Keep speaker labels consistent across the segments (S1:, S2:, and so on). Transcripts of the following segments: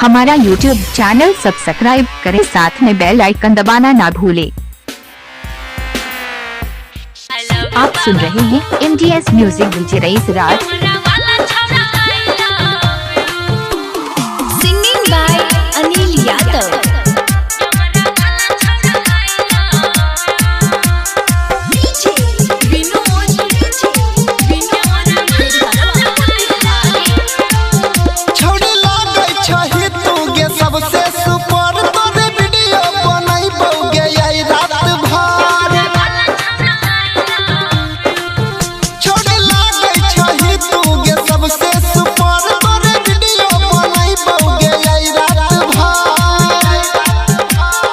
S1: हमारा YouTube channel subscribe करें, साथ में बेल आइकन दबाना ना भूलें। आप सुन रहे हैं MDS music DJ Rais Raj.
S2: Singing by Anil Yadav.
S3: सबसे सुपर तोरे वीडियो बनाइबोगे आई रात भर। छोड़े लागे छही तू गे सबसे सुपर तोरे वीडियो बनाइबोगे आई रात भर।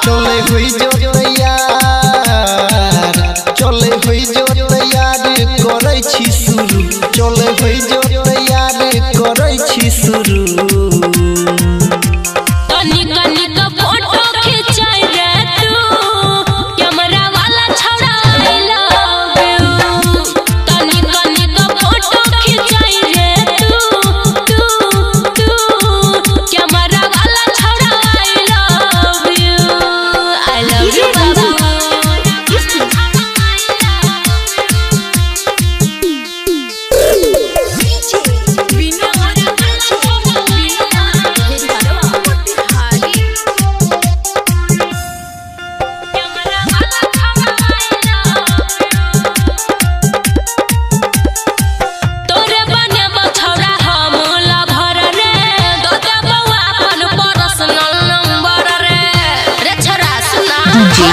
S3: चले हुई जो तैयार, चले हुई जो तैयार करै छी शुरू, चले हुई जो तैयार करै छी शुरू।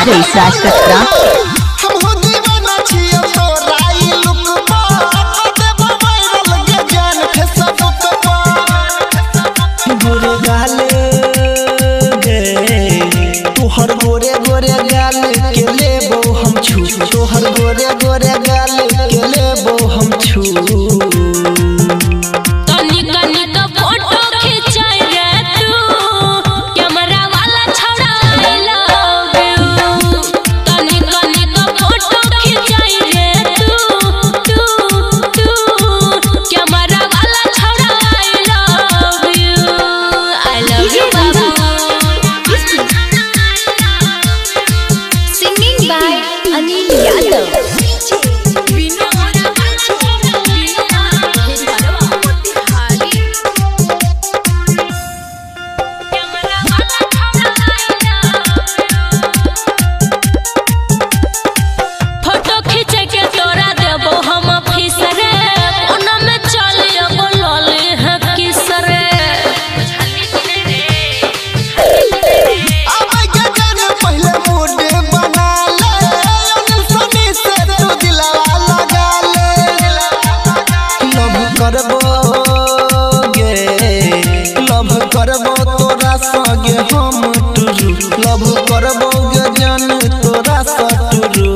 S1: रईस राज कटरा।
S3: हमहु दीवाना छियो तोरा ई लुक पर, देबो वायरल गे जान फेसबुक पर। गोरे गाले गे तोहर गोरे गोरे गाल के लेबो हम छू, तोहर गोरे गोरे गाल के लेबो हम छू।
S2: Singing by Anil Yadav. करबो तोरा संगे हम टुरू, लव करबो गे जान तोरा सटुरू।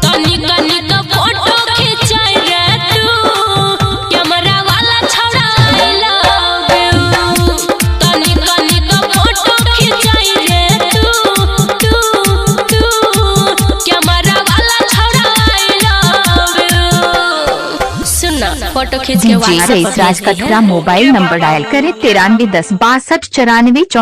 S4: तनी तनी तो फोटो खिंचाई रे तू, कैमरा वाला छौड़ा आई लव यू। तनी तनी तो फोटो खिंचाई रे तू, कैमरा वाला छौड़ा आई लव यू। सुनना फोटो खींच के
S1: रईस राज कटरा। मोबाइल नंबर डायल करें 93 10 62 94 34।